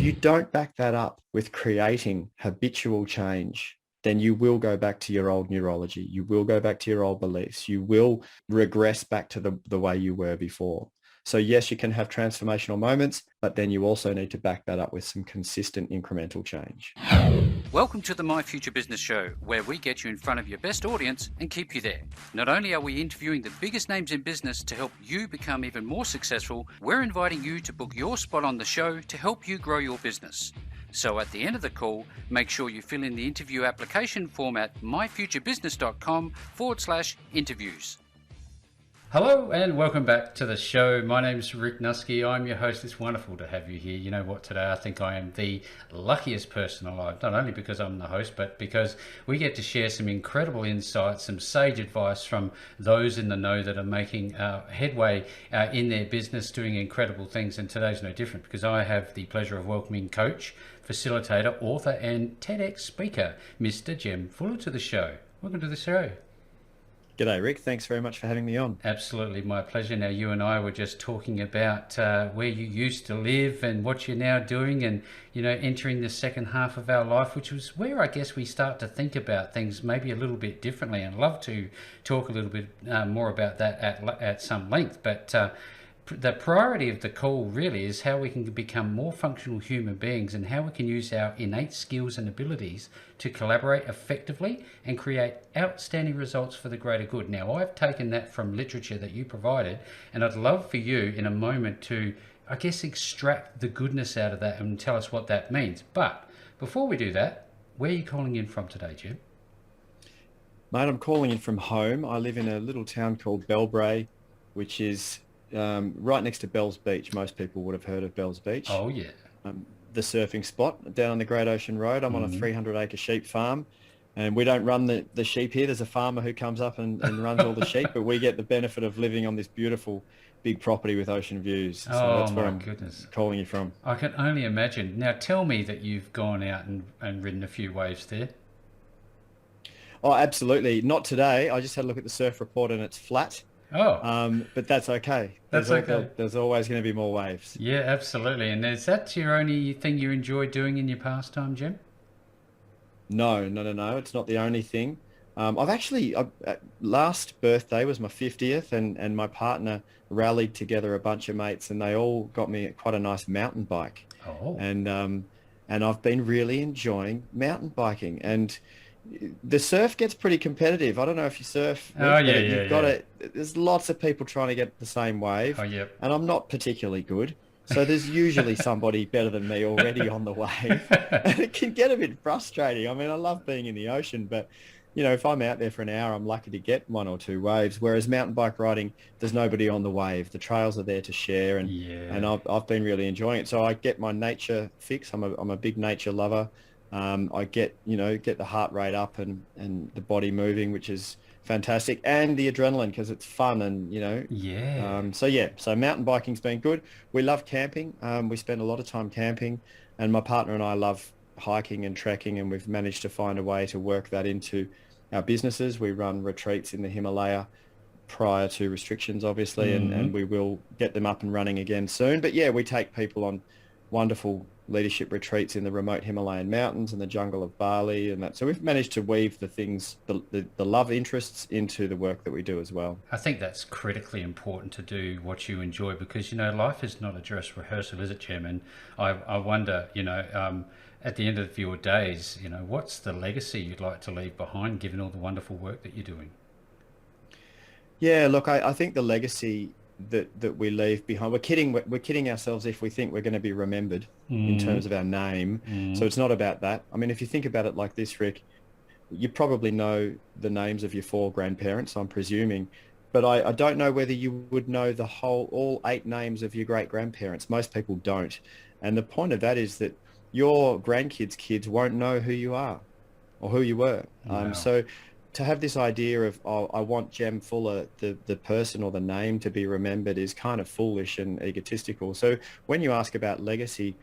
you don't back that up with creating habitual change, then you will go back to your old neurology. You will go back to your old beliefs. You will regress back to the way you were before. So yes, you can have transformational moments, but then you also need to back that up with some consistent incremental change. Welcome to the My Future Business Show, where we get you in front of your best audience and keep you there. Not only are we interviewing the biggest names in business to help you become even more successful, we're inviting you to book your spot on the show to help you grow your business. So at the end of the call, make sure you fill in the interview application form at myfuturebusiness.com/interviews. Hello and welcome back to the show. My name's Rick Nusky. I'm your host. It's wonderful to have you here. You know what, today I think I am the luckiest person alive, not only because I'm the host, but because we get to share some incredible insights, some sage advice from those in the know that are making headway in their business, doing incredible things. And today's no different because I have the pleasure of welcoming coach, facilitator, author and TEDx speaker, Mr. Jem Fuller, to the show. Welcome to the show. G'day, Rick. Thanks very much for having me on. Absolutely, my pleasure. Now, you and I were just talking about where you used to live and what you're now doing and, you know, entering the second half of our life, which was where I guess we start to think about things maybe a little bit differently. And I'd love to talk a little bit more about that at some length. But the priority of the call really is how we can become more functional human beings and how we can use our innate skills and abilities to collaborate effectively and create outstanding results for the greater good. Now, I've taken that from literature that you provided, and I'd love for you in a moment to, I guess, extract the goodness out of that and tell us what that means. But before we do that, where are you calling in from today, Jim? Mate, I'm calling in from home. I live in a little town called Belbray, which is right next to Bells Beach. Most people would have heard of Bells Beach. Oh, yeah. The surfing spot down on the Great Ocean Road. I'm on a 300-acre sheep farm, and we don't run the sheep here. There's a farmer who comes up and runs all the sheep, but we get the benefit of living on this beautiful big property with ocean views. So that's where I'm calling you from. I can only imagine. Now, tell me that you've gone out and ridden a few waves there. Oh, absolutely. Not today. I just had a look at the surf report and it's flat. Oh. But that's okay. That's okay. There's always going to be more waves. Yeah, absolutely. And is that your only thing you enjoy doing in your pastime, Jim? No. It's not the only thing. Last birthday was my 50th and my partner rallied together a bunch of mates and they all got me quite a nice mountain bike. Oh. And I've been really enjoying mountain biking. And the surf gets pretty competitive. I don't know if you surf. Oh, yeah. There's lots of people trying to get the same wave. Oh, yep. And I'm not particularly good. So there's usually somebody better than me already on the wave. And it can get a bit frustrating. I mean, I love being in the ocean, but, you know, if I'm out there for an hour, I'm lucky to get one or two waves. Whereas mountain bike riding, there's nobody on the wave. The trails are there to share. And I've been really enjoying it. So I get my nature fix. I'm a big nature lover. I get the heart rate up and the body moving, which is fantastic, and the adrenaline because it's fun and, you know. Yeah. So mountain biking's been good. We love camping. We spend a lot of time camping, and my partner and I love hiking and trekking, and we've managed to find a way to work that into our businesses. We run retreats in the Himalaya prior to restrictions, obviously, and we will get them up and running again soon. But yeah, we take people on wonderful leadership retreats in the remote Himalayan mountains and the jungle of Bali and that. So we've managed to weave the things, the love interests into the work that we do as well. I think that's critically important to do what you enjoy because, you know, life is not a dress rehearsal, is it, Jim? And I wonder, you know, at the end of your days, you know, what's the legacy you'd like to leave behind given all the wonderful work that you're doing? Yeah, look, I think the legacy that we leave behind, we're kidding ourselves if we think we're going to be remembered in terms of our name. So it's not about that. I mean, if you think about it like this, Rick, you probably know the names of your 4 grandparents, I'm presuming, but I don't know whether you would know all 8 names of your great grandparents. Most people don't. And the point of that is that your grandkids' kids won't know who you are or who you were. Wow. So to have this idea of, oh, I want Jem Fuller, the person or the name to be remembered is kind of foolish and egotistical. So when you ask about legacy,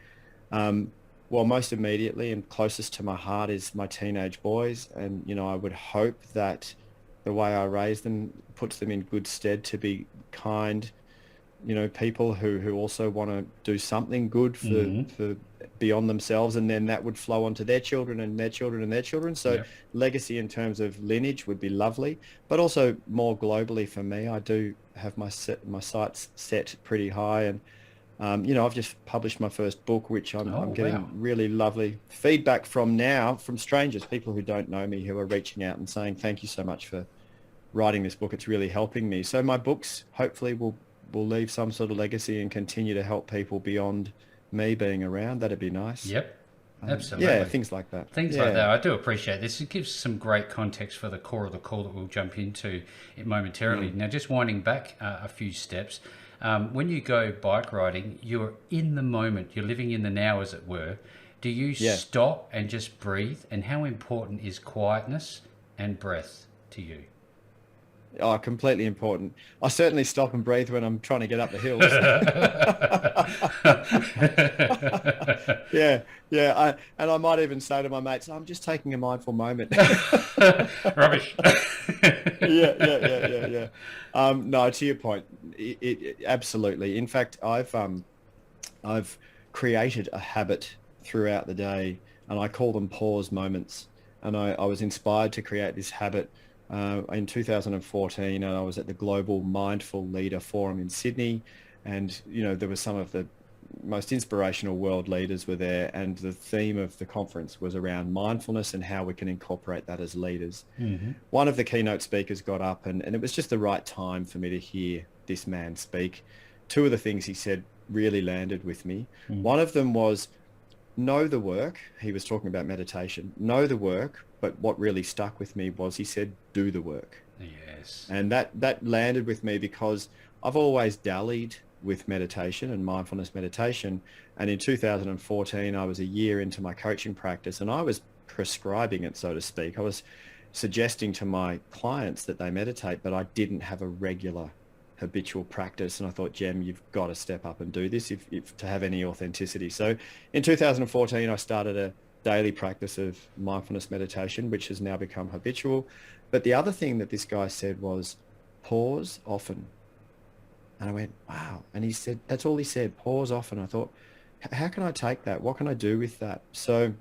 well, most immediately and closest to my heart is my teenage boys. And, you know, I would hope that the way I raise them puts them in good stead to be kind, you know, people who also want to do something good for beyond themselves, and then that would flow onto their children and their children and their children. So Yep. legacy in terms of lineage would be lovely, but also more globally for me, I do have my sights set pretty high. And I've just published my first book, which I'm Oh, getting wow. really lovely feedback from now, from strangers, people who don't know me, who are reaching out and saying, thank you so much for writing this book. It's really helping me. So my books hopefully will leave some sort of legacy and continue to help people beyond me being around. That'd be nice. Yep. Absolutely. Yeah, things like that. Things like that. I do appreciate this. It gives some great context for the core of the call that we'll jump into it momentarily. Now, just winding back a few steps, when you go bike riding, you're in the moment. You're living in the now, as it were. Do you stop and just breathe? And how important is quietness and breath to you? Oh, completely important. I certainly stop and breathe when I'm trying to get up the hills. Yeah. And I might even say to my mates, I'm just taking a mindful moment. Rubbish. Yeah. No, to your point, it absolutely. In fact, I've created a habit throughout the day, and I call them pause moments. And I was inspired to create this habit in 2014, and I was at the Global Mindful Leader Forum in Sydney, and there were some of the most inspirational world leaders were there, and the theme of the conference was around mindfulness and how we can incorporate that as leaders. Mm-hmm. One of the keynote speakers got up, and it was just the right time for me to hear this man speak. Two of the things he said really landed with me. Mm. One of them was, know the work. He was talking about meditation. Know the work, but what really stuck with me was he said, do the work. Yes. And that landed with me because I've always dallied with meditation and mindfulness meditation. And in 2014, I was a year into my coaching practice, and I was prescribing it, so to speak. I was suggesting to my clients that they meditate, but I didn't have a regular habitual practice. And I thought, Jem, you've got to step up and do this if to have any authenticity. So in 2014, I started a daily practice of mindfulness meditation, which has now become habitual. But the other thing that this guy said was pause often. And I went, wow. And he said, that's all he said, pause often. I thought, how can I take that? What can I do with that? So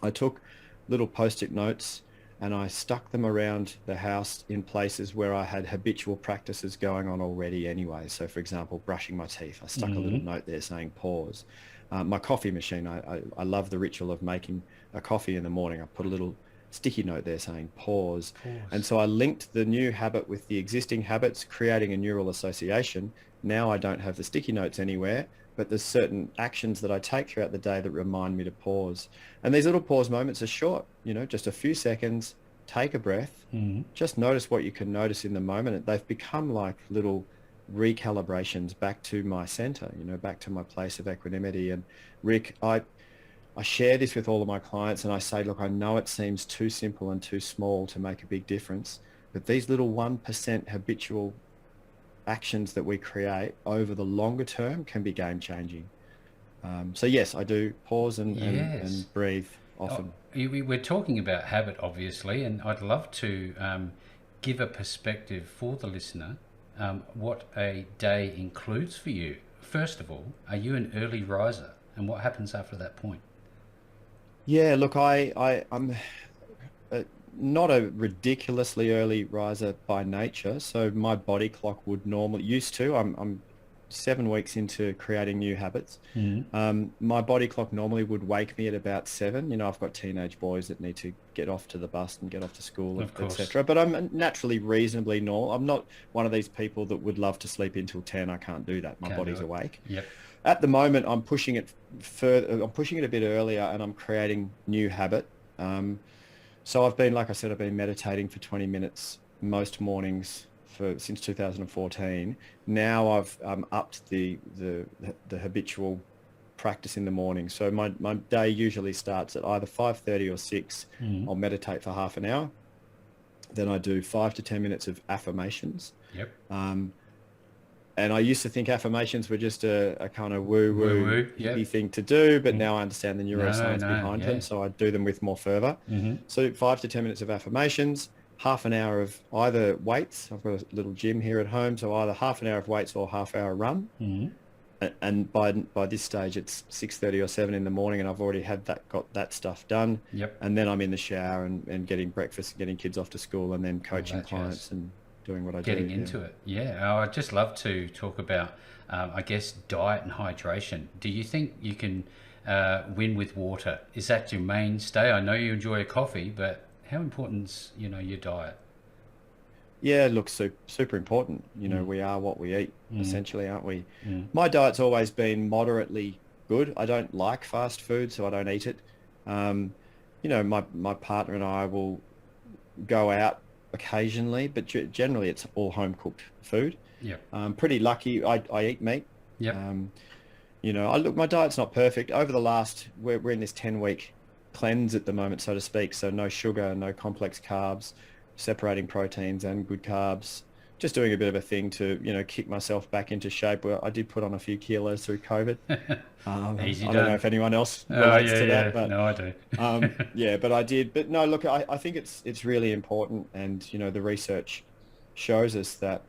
I took little Post-it notes and I stuck them around the house in places where I had habitual practices going on already anyway. So for example, brushing my teeth, I stuck a little note there saying pause. My coffee machine, I love the ritual of making a coffee in the morning. I put a little sticky note there saying pause. And so I linked the new habit with the existing habits, creating a neural association. Now I don't have the sticky notes anywhere, but there's certain actions that I take throughout the day that remind me to pause. And these little pause moments are short, just a few seconds, take a breath, just notice what you can notice in the moment. They've become like little recalibrations back to my center, back to my place of equanimity. And Rick, I share this with all of my clients and I say, look, I know it seems too simple and too small to make a big difference, but these little 1% habitual actions that we create over the longer term can be game changing. So yes, I do pause and breathe often. We're talking about habit, obviously, and I'd love to give a perspective for the listener what a day includes for you. First of all, are you an early riser, and what happens after that point? Yeah, look, I'm not a ridiculously early riser by nature, so my body clock would normally used to. I'm 7 weeks into creating new habits. My body clock normally would wake me at about 7. I've got teenage boys that need to get off to the bus and get off to school, etc. But I'm naturally reasonably normal. I'm not one of these people that would love to sleep until 10. I can't do that. My body's awake. Yep. At the moment, I'm pushing it further. I'm pushing it a bit earlier, and I'm creating new habit. So I've been meditating for 20 minutes most mornings since 2014. Now I've upped the habitual practice in the morning. So my day usually starts at either 5:30 or 6. I'll meditate for half an hour. Then I do 5 to 10 minutes of affirmations. Yep. And I used to think affirmations were just a kind of woo-woo thing to do, but now I understand the neuroscience behind them, so I do them with more fervor. So 5 to 10 minutes of affirmations, half an hour of either weights. I've got a little gym here at home, so either half an hour of weights or half hour run. and by this stage it's 6:30 or 7 in the morning, and I've already got that stuff done. Yep. And then I'm in the shower and getting breakfast, getting kids off to school, and then coaching that clients jazz. and doing what I Getting do. into it. Yeah, I'd just love to talk about, I guess, diet and hydration. Do you think you can win with water? Is that your mainstay? I know you enjoy a coffee, but how important's, your diet? Yeah, look, super important. Mm. We are what we eat, Mm. essentially, aren't we? Mm. My diet's always been moderately good. I don't like fast food, so I don't eat it. Um, my partner and I will go out occasionally, but generally it's all home cooked food. Yep. I'm pretty lucky. I eat meat. Yep. My diet's not perfect. Over the last, we're in this 10-week cleanse at the moment, so to speak. So no sugar, no complex carbs, separating proteins and good carbs. Just doing a bit of a thing to, kick myself back into shape. Well, I did put on a few kilos through COVID. Easy I done. don't know if anyone else Oh, relates yeah, to yeah. that, but No, I do. yeah, but I did. But no, look, I think it's really important, and the research shows us that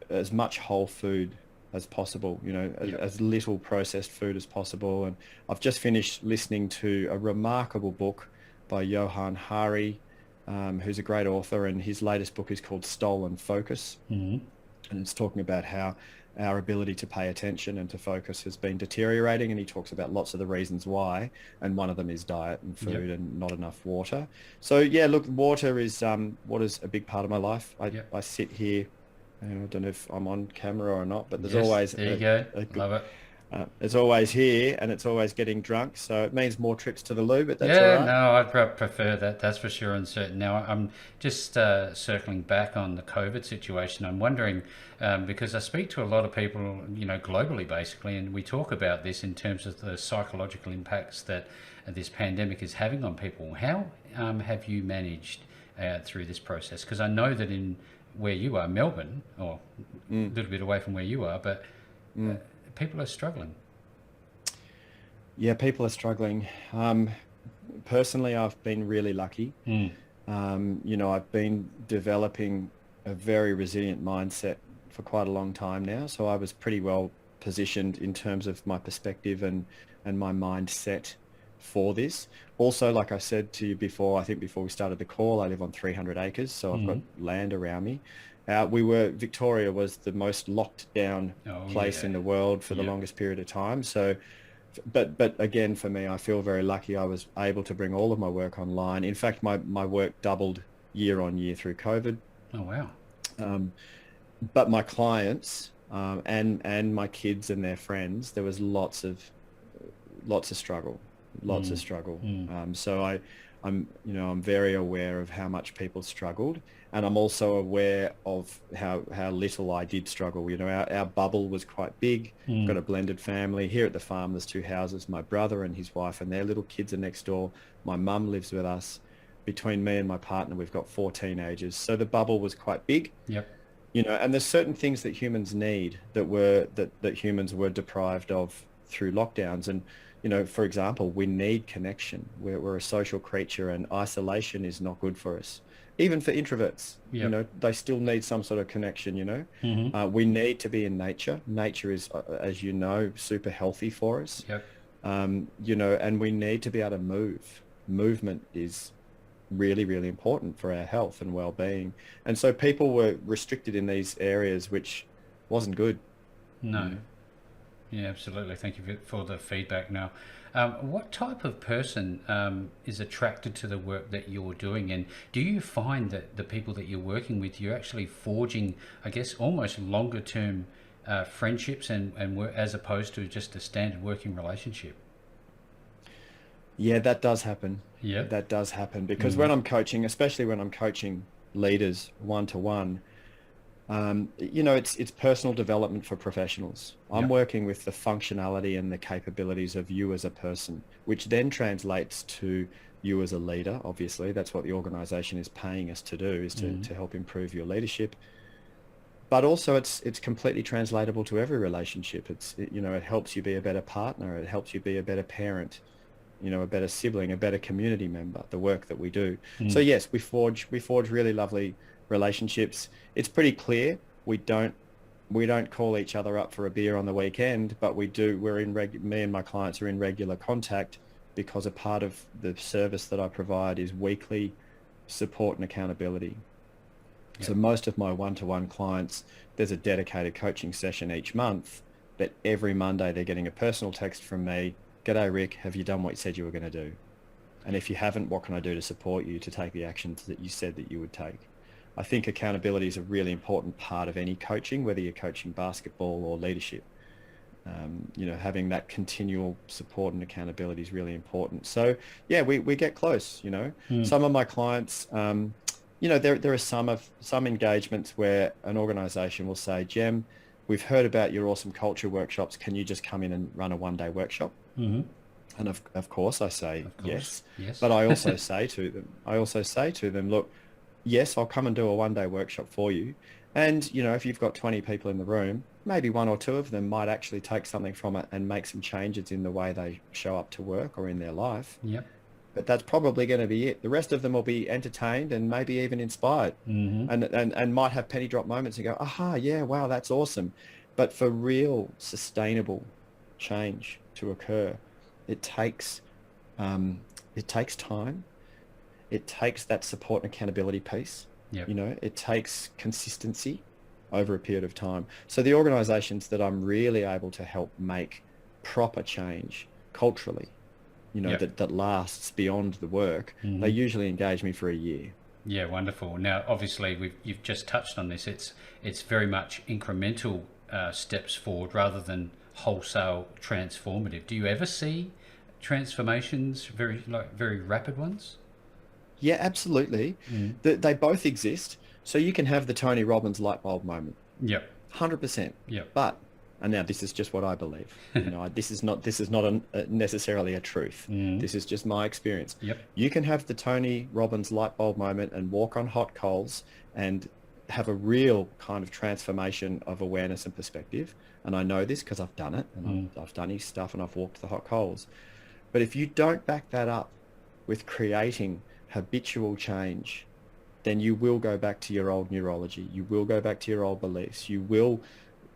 as much whole food as possible, Yep. as little processed food as possible. And I've just finished listening to a remarkable book by Johann Hari, who's a great author, and his latest book is called Stolen Focus, Mm. and it's talking about how our ability to pay attention and to focus has been deteriorating, and he talks about lots of the reasons why, and one of them is diet and food Yep. and not enough water. So yeah, look, water's a big part of my life. Yep. I sit here, and I don't know if I'm on camera or not, but there's Yes, always there you go. a good, Love it. it's always here, and it's always getting drunk, so it means more trips to the loo, but that's all Yeah, right. no, I'd prefer that. That's for sure and certain. Now, I'm just circling back on the COVID situation. I'm wondering, because I speak to a lot of people, globally basically, and we talk about this in terms of the psychological impacts that this pandemic is having on people. How have you managed through this process? Because I know that in where you are, Melbourne, or a Mm, little bit away from where you are, but mm. people are struggling. Yeah, people are struggling. Personally, I've been really lucky. Mm. I've been developing a very resilient mindset for quite a long time now. So I was pretty well positioned in terms of my perspective and my mindset for this. Also, like I said to you before, I think before we started the call, I live on 300 acres, so I've got Mm. land around me. Victoria was the most locked down Oh, place yeah. in the world for the Yep. longest period of time. So but again, for me, I feel very lucky. I was able to bring all of my work online. In fact, my work doubled year on year through COVID. Oh, wow. Um, but my clients and my kids and their friends, there was lots of struggle, lots of Mm. struggle. Mm. I'm very aware of how much people struggled, and I'm also aware of how little I did struggle. Our bubble was quite big. Mm. Got a blended family here at the farm. There's two houses. My brother and his wife and their little kids are next door. My mum lives with us. Between me and my partner, we've got 4 teenagers. So the bubble was quite big. Yep. And there's certain things that humans need that humans were deprived of through lockdowns. And for example, we need connection. We're a social creature, and isolation is not good for us. Even for introverts, Yep. they still need some sort of connection. Mm-hmm. We need to be in nature. Nature is, as you know, super healthy for us. Yep. And we need to be able to move. Movement is really, really important for our health and well-being. And so people were restricted in these areas, which wasn't good. No. Yeah, absolutely. Thank you for the feedback. Now, what type of person is attracted to the work that you're doing? And do you find that the people that you're working with, you're actually forging, I guess, almost longer term friendships and work, as opposed to just a standard working relationship? Yeah, that does happen. Yep. That does happen because Mm-hmm. when I'm coaching, especially when I'm coaching leaders one-to-one, it's personal development for professionals. I'm Yep. working with the functionality and the capabilities of you as a person, which then translates to you as a leader. Obviously, that's what the organization is paying us to do, is Mm-hmm. to help improve your leadership. But also it's completely translatable to every relationship. It helps you be a better partner. It helps you be a better parent, a better sibling, a better community member, the work that we do. So Mm. yes, we forge really lovely relationships. It's pretty clear we don't we don't call each other up for a beer on the weekend, but me and my clients are in regular contact because a part of the service that I provide is weekly support and accountability. So most of my one-to-one clients, there's a dedicated coaching session each month, but every Monday they're getting a personal text from me. G'day, Rick. Have you done what you said you were going to do? And if you haven't, what can I do to support you to take the actions that you said that you would take? I think accountability is a really important part of any coaching, whether you're coaching basketball or leadership. Having that continual support and accountability is really important. So yeah, we get close, Some of my clients, there are some engagements where an organization will say, Jem, we've heard about your awesome culture workshops. Can you just come in and run a one-day workshop? Mm-hmm. And of course I say yes. Yes. But I also say to them, look, yes, I'll come and do a one-day workshop for you. And, if you've got 20 people in the room, maybe one or two of them might actually take something from it and make some changes in the way they show up to work or in their life. Yep. But that's probably going to be it. The rest of them will be entertained and maybe even inspired, and might have penny drop moments and go, aha, yeah, wow, that's awesome. But for real sustainable change to occur, it takes time. It takes that support and accountability piece. Yep. It takes consistency over a period of time. So the organizations that I'm really able to help make proper change culturally, that lasts beyond the work, they usually engage me for a year. Yeah, wonderful. Now, obviously, you've just touched on this. It's very much incremental steps forward rather than wholesale transformative. Do you ever see transformations, very rapid ones? Yeah, absolutely. They both exist. So you can have the Tony Robbins light bulb moment. Yep. 100%. Yep. But, and now this is just what I believe. This is not necessarily a truth. This is just my experience. Yep. You can have the Tony Robbins light bulb moment and walk on hot coals and have a real kind of transformation of awareness and perspective. And I know this because I've done it, and I've done his stuff and I've walked the hot coals. But if you don't back that up with creating habitual change, then you will go back to your old neurology. You will go back to your old beliefs. You will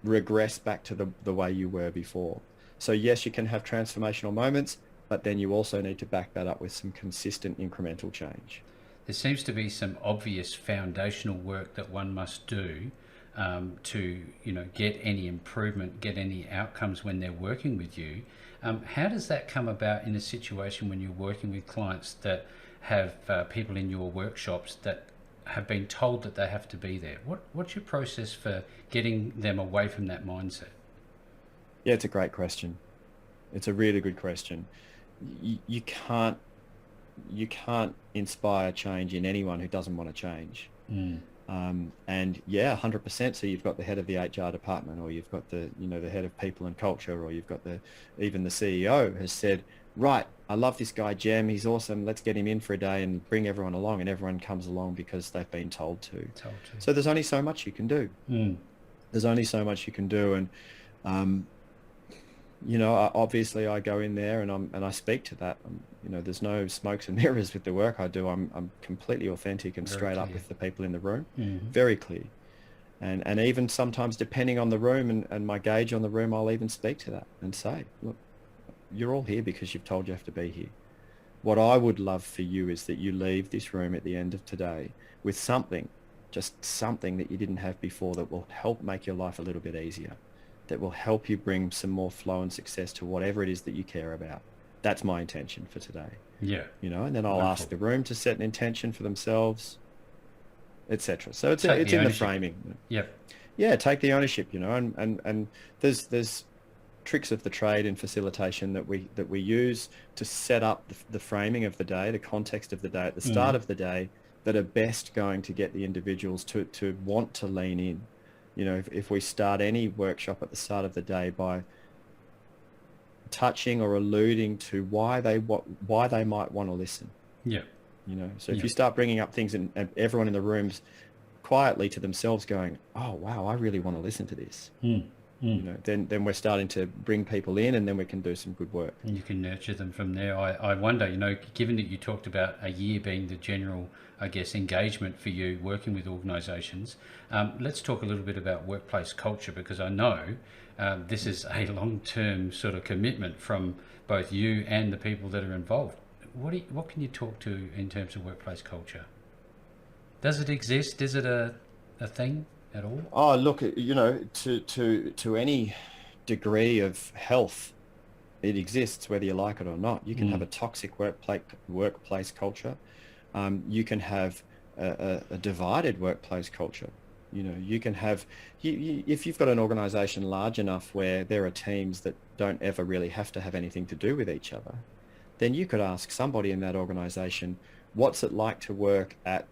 regress back to the way you were before. So yes, you can have transformational moments, but then you also need to back that up with some consistent incremental change. There seems to be some obvious foundational work that one must do to get any improvement, get any outcomes when they're working with you. How does that come about in a situation when you're working with clients that have people in your workshops that have been told that they have to be there? What's your process for getting them away from that mindset? Yeah, it's a great question. It's a really good question. You can't inspire change in anyone who doesn't want to change. And yeah, 100%. So you've got the head of the HR department, or you've got the head of people and culture, or you've got even the CEO has said, right, I love this guy, Jem. He's awesome. Let's get him in for a day and bring everyone along. And everyone comes along because they've been told to. So there's only so much you can do. There's only so much you can do. And, obviously I go in there and I speak to that. There's no smokes and mirrors with the work I do. I'm completely authentic and straight up with the people in the room. Very clear. And even sometimes, depending on the room and my gauge on the room, I'll even speak to that and say, look, you're all here because you've told you have to be here. What I would love for you is that you leave this room at the end of today with something, just something that you didn't have before, that will help make your life a little bit easier, that will help you bring some more flow and success to whatever it is that you care about. That's my intention for today. Yeah. And then I'll ask the room to set an intention for themselves, etc. So it's in the framing. Yep. Yeah, take the ownership, and there's tricks of the trade in facilitation that we use to set up the framing of the day, the context of the day at the start of the day, that are best going to get the individuals to want to lean in. If we start any workshop at the start of the day by touching or alluding to why they might want to listen. Yeah. So if you start bringing up things and everyone in the room's quietly to themselves going, oh wow, I really want to listen to this. then we're starting to bring people in, and then we can do some good work. And you can nurture them from there. I wonder, given that you talked about a year being the general, I guess, engagement for you working with organisations, let's talk a little bit about workplace culture, because I know this is a long-term sort of commitment from both you and the people that are involved. What can you talk to in terms of workplace culture? Does it exist? Is it a thing at all? Oh, look, to any degree of health, it exists whether you like it or not. You can have a toxic workplace culture. You can have a divided workplace culture. You can have, if you've got an organization large enough where there are teams that don't ever really have to have anything to do with each other, then you could ask somebody in that organization, what's it like to work at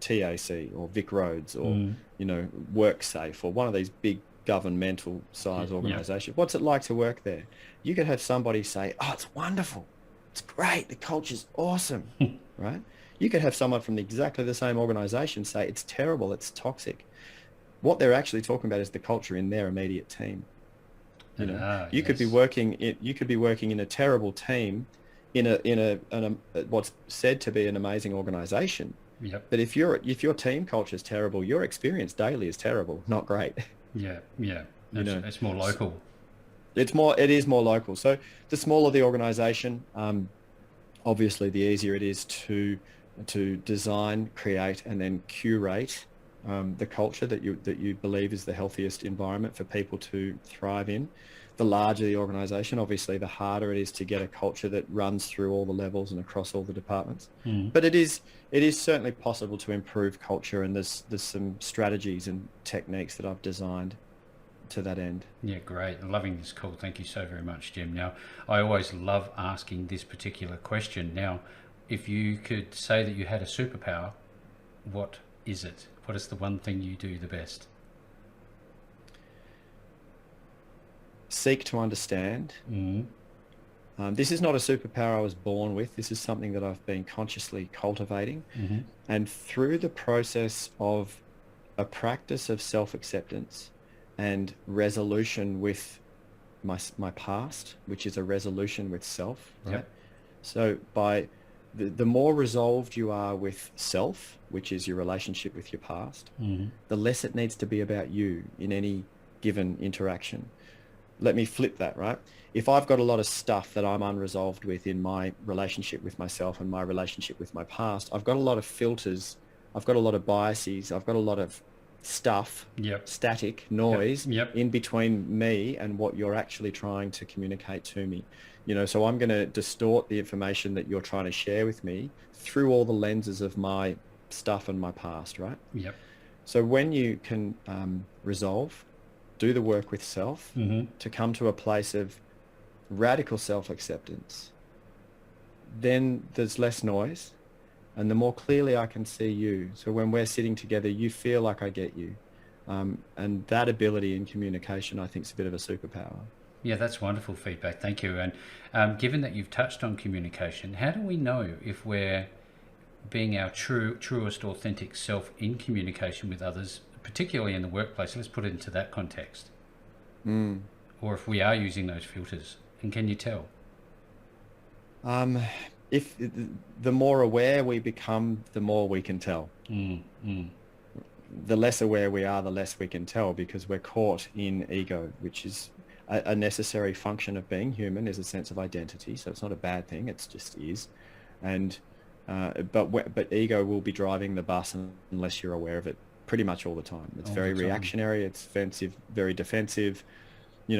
TAC or Vic Roads or, WorkSafe or one of these big governmental size organizations. What's it like to work there? You could have somebody say, oh, it's wonderful. It's great. The culture's awesome, right? You could have someone from exactly the same organization say, it's terrible. It's toxic. What they're actually talking about is the culture in their immediate team. You could be working in a terrible team in a what's said to be an amazing organization. Yep. But if your team culture is terrible, your experience daily is terrible, not great. Yeah. It's more local. It is more local. So the smaller the organization, obviously the easier it is to design, create, and then curate the culture that you believe is the healthiest environment for people to thrive in. The larger the organization, obviously the harder it is to get a culture that runs through all the levels and across all the departments. But it is certainly possible to improve culture, and there's some strategies and techniques that I've designed to that end. Yeah, great. I'm loving this call. Thank you so very much, Jim. Now, I always love asking this particular question. Now, if you could say that you had a superpower, what is it? What is the one thing you do the best? Seek to understand. This is not a superpower I was born with. This is something that I've been consciously cultivating. And through the process of a practice of self-acceptance and resolution with my past, which is a resolution with self, right? Yep. So by the more resolved you are with self, which is your relationship with your past, the less it needs to be about you in any given interaction. Let me flip that, right? If I've got a lot of stuff that I'm unresolved with in my relationship with myself and my relationship with my past, I've got a lot of filters, I've got a lot of biases, I've got a lot of stuff, static noise in between me and what you're actually trying to communicate to me. So I'm going to distort the information that you're trying to share with me through all the lenses of my stuff and my past, right? So when you can resolve, do the work with self to come to a place of radical self-acceptance, then there's less noise, and the more clearly I can see you. So when we're sitting together, you feel like I get you. And that ability in communication, I think, is a bit of a superpower. Yeah, that's wonderful feedback. Thank you. And given that you've touched on communication, how do we know if we're being our truest, authentic self in communication with others, particularly in the workplace? Let's put it into that context. Or if we are using those filters, and can you tell? If the more aware we become, the more we can tell. The less aware we are, the less we can tell, because we're caught in ego, which is a necessary function of being human, is a sense of identity. So it's not a bad thing; it just is. And but ego will be driving the bus unless you're aware of it pretty much all the time. It's very reactionary. It's offensive, very defensive.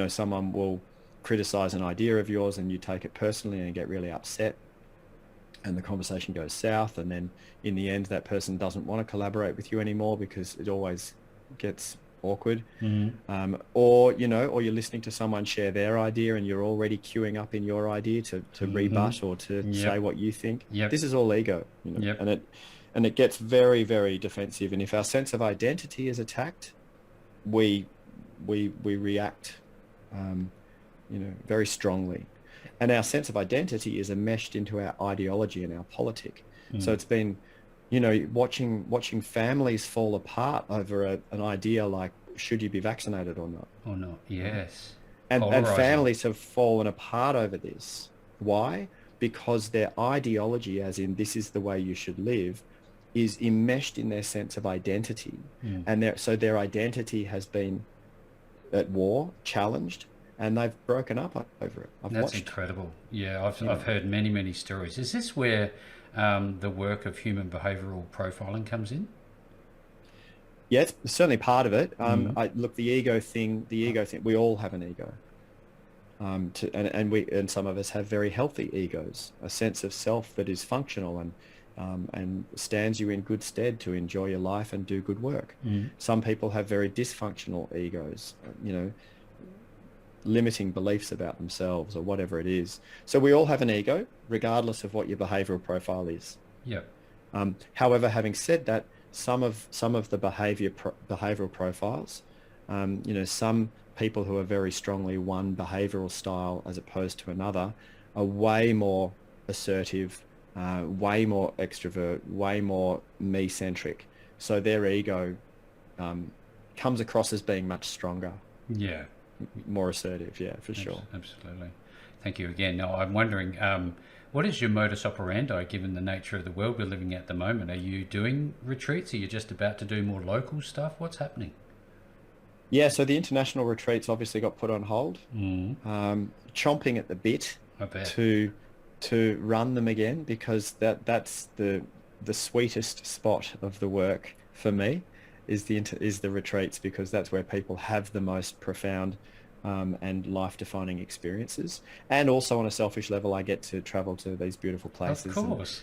Someone will criticize an idea of yours, and you take it personally and get really upset, and the conversation goes south, and then in the end that person doesn't want to collaborate with you anymore because it always gets awkward. Or you're listening to someone share their idea and you're already queuing up in your idea to rebut or to say what you think. This is all ego, and it gets very, very defensive. And if our sense of identity is attacked, we react very strongly. And our sense of identity is enmeshed into our ideology and our politic. So it's been, watching families fall apart over an idea like should you be vaccinated or not? Or not? Yes. And Polarizing. families have fallen apart over this. Why? Because their ideology, as in this is the way you should live, is enmeshed in their sense of identity. And so their identity has been at war, challenged, and they've broken up over it. I've That's watched. incredible. Yeah, I've heard many stories. Is this where the work of human behavioural profiling comes in? Yeah, it's certainly part of it. Look, the ego thing, we all have an ego. And some of us have very healthy egos, a sense of self that is functional and stands you in good stead to enjoy your life and do good work. Some people have very dysfunctional egos, limiting beliefs about themselves or whatever it is. So we all have an ego, regardless of what your behavioural profile is. Yep. However, having said that, some of the behavioural profiles, some people who are very strongly one behavioural style as opposed to another are way more assertive, way more extrovert, way more me-centric. So their ego comes across as being much stronger. Yeah. More assertive, yeah, for sure. Absolutely. Thank you again. Now, I'm wondering, what is your modus operandi given the nature of the world we're living at the moment? Are you doing retreats? Are you just about to do more local stuff? What's happening? Yeah, so the international retreats obviously got put on hold. Chomping at the bit to run them again, because that's the sweetest spot of the work for me is the retreats, because that's where people have the most profound and life-defining experiences. And also on a selfish level, I get to travel to these beautiful places. Of course.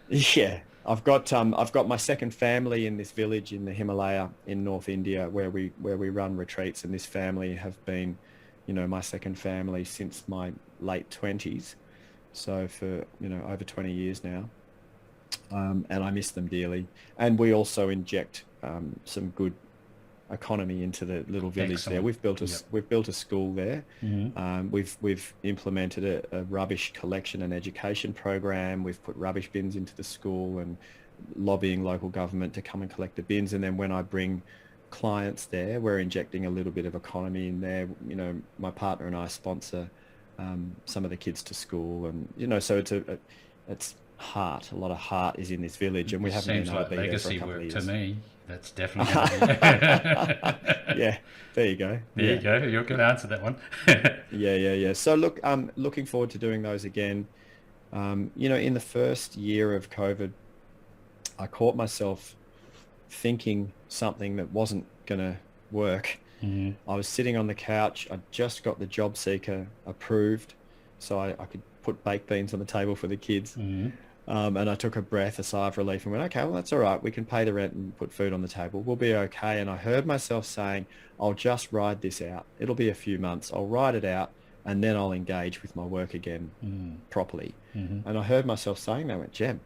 Yeah, I've got my second family in this village in the Himalaya in North India where we run retreats, and this family have been, my second family since my late 20s, so for over 20 years now, and I miss them dearly. And we also inject some good economy into the little village. Excellent. There. We've built a school there. We've implemented a rubbish collection and education program. We've put rubbish bins into the school and lobbying local government to come and collect the bins. And then when I bring clients there, we're injecting a little bit of economy in there. My partner and I sponsor some of the kids to school, and so it's heart. A lot of heart is in this village, and we haven't been able to be there for a couple of years. Seems like legacy work to me. That's definitely going to be. Yeah, there you go. There you go. You're going to answer that one. Yeah. So look, I'm looking forward to doing those again. In the first year of COVID, I caught myself thinking something that wasn't going to work. I was sitting on the couch. I just got the job seeker approved, so I could put baked beans on the table for the kids. And I took a sigh of relief and went, okay, well, that's all right. We can pay the rent and put food on the table. We'll be okay. And I heard myself saying, I'll just ride this out. It'll be a few months. I'll ride it out, and then I'll engage with my work again properly. And I heard myself saying that. I went, Jem,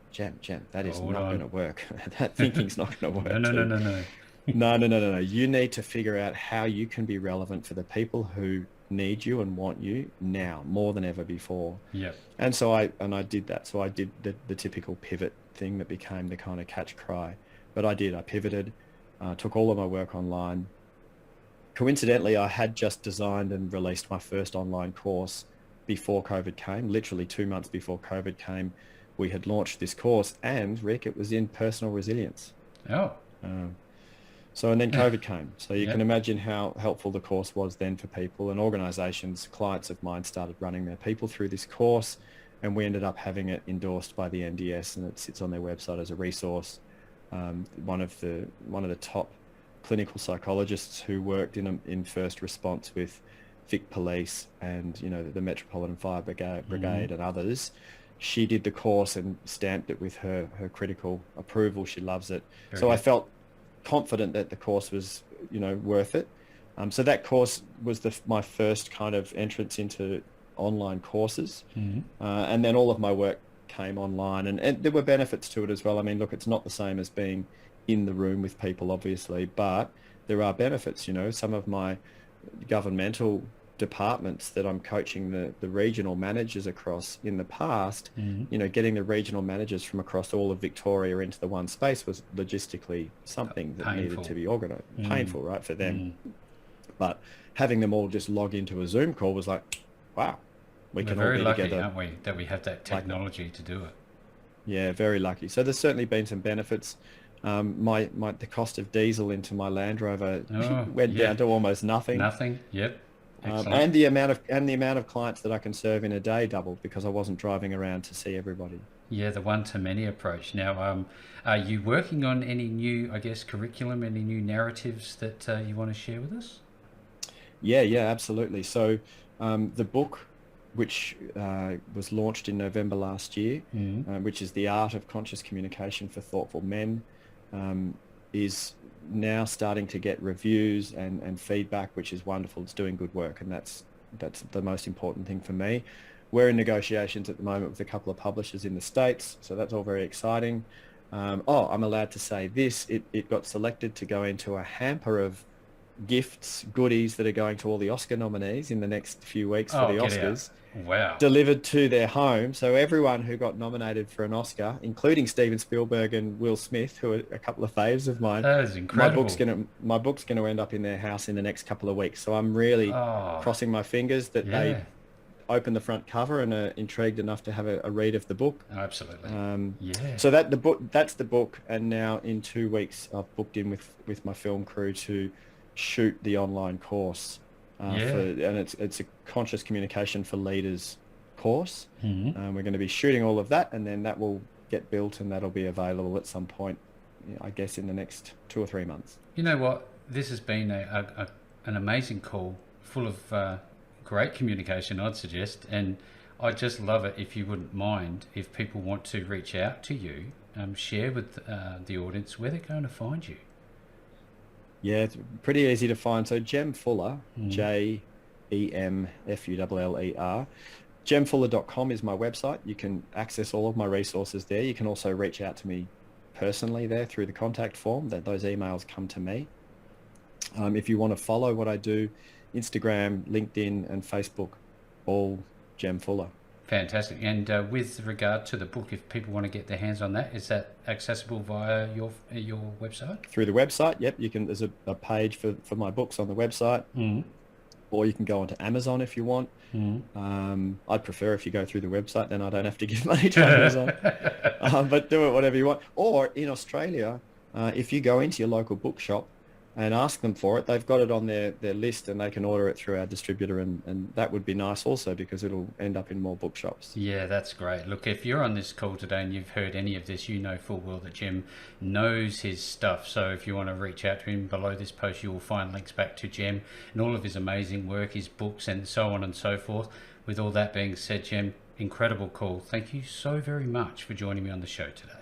that is not going to work. That thinking's not going to work. No. You need to figure out how you can be relevant for the people who need you and want you now more than ever before. Yep. And so I did that. So I did the typical pivot thing that became the kind of catch cry. But I pivoted, took all of my work online. Coincidentally, I had just designed and released my first online course before COVID came. Literally 2 months before COVID came, we had launched this course, and Rick, it was in personal resilience. Oh. And then COVID came. So you can imagine how helpful the course was then for people, and organizations, clients of mine started running their people through this course, and we ended up having it endorsed by the NDS, and it sits on their website as a resource. One of the top clinical psychologists who worked in first response with Vic Police and the Metropolitan Fire Brigade and others, she did the course and stamped it with her critical approval. She loves it. Very good. I felt confident that the course was worth it. So that course was my first kind of entrance into online courses. And then all of my work came online, and there were benefits to it as well. I mean, look, it's not the same as being in the room with people, obviously, but there are benefits. Some of my governmental departments that I'm coaching the regional managers across in the past, you know, getting the regional managers from across all of Victoria into the one space was logistically something that needed to be organised. Painful, right, for them. But having them all just log into a Zoom call was like, wow, we can all be lucky, together. aren't we, that we have that technology to do it. Yeah, very lucky. So there's certainly been some benefits. The cost of diesel into my Land Rover went down to almost nothing. Nothing. Yep. And the amount of clients that I can serve in a day doubled because I wasn't driving around to see everybody. Yeah, the one-to-many approach. Now, are you working on any new, I guess, curriculum, any new narratives that you want to share with us? Yeah, absolutely. So the book, which was launched in November last year, which is The Art of Conscious Communication for Thoughtful Men, is now starting to get reviews and feedback, which is wonderful. It's doing good work, and that's the most important thing for me. We're in negotiations at the moment with a couple of publishers in the States, so that's all very exciting. I'm allowed to say this. It got selected to go into a hamper of gifts, goodies that are going to all the Oscar nominees in the next few weeks for the Oscars. Wow. Delivered to their home. So everyone who got nominated for an Oscar, including Steven Spielberg and Will Smith, who are a couple of faves of mine. That is incredible. My book's going to end up in their house in the next couple of weeks. So I'm really crossing my fingers that they open the front cover and are intrigued enough to have a read of the book. Absolutely. So that's the book. And now in 2 weeks, I've booked in with my film crew to shoot the online course. And it's a conscious communication for leaders course. We're going to be shooting all of that, and then that will get built, and that'll be available at some point, I guess, in the next 2 or 3 months. You know what? This has been an amazing call, full of great communication, I'd suggest, and I'd just love it if you wouldn't mind if people want to reach out to you, share with the audience where they're going to find you. Yeah, it's pretty easy to find. So Jem Fuller, JEMFULLER, gemfuller.com is my website. You can access all of my resources there. You can also reach out to me personally there through the contact form. Those emails come to me. If you want to follow what I do, Instagram, LinkedIn and Facebook, all Jem Fuller. Fantastic. And with regard to the book, if people want to get their hands on that, is that accessible via your website? Through the website, yep. You can. There's a page for my books on the website, or you can go onto Amazon if you want. I'd prefer if you go through the website, then I don't have to give money to Amazon. But do it whatever you want. Or in Australia, if you go into your local bookshop and ask them for it, they've got it on their list and they can order it through our distributor, and that would be nice also because it'll end up in more bookshops. Yeah, that's great. Look, if you're on this call today and you've heard any of this, you know full well that Jem knows his stuff. So if you want to reach out to him, below this post you will find links back to Jem and all of his amazing work, his books and so on and so forth. With all that being said, Jem, incredible call. Thank you so very much for joining me on the show today.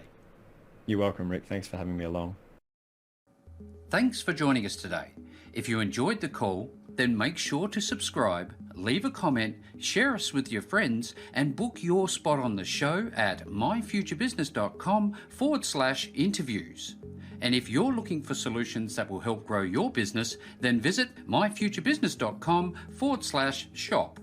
You're welcome, Rick. Thanks for having me along. Thanks for joining us today. If you enjoyed the call, then make sure to subscribe, leave a comment, share us with your friends, and book your spot on the show at myfuturebusiness.com/interviews. And if you're looking for solutions that will help grow your business, then visit myfuturebusiness.com/shop.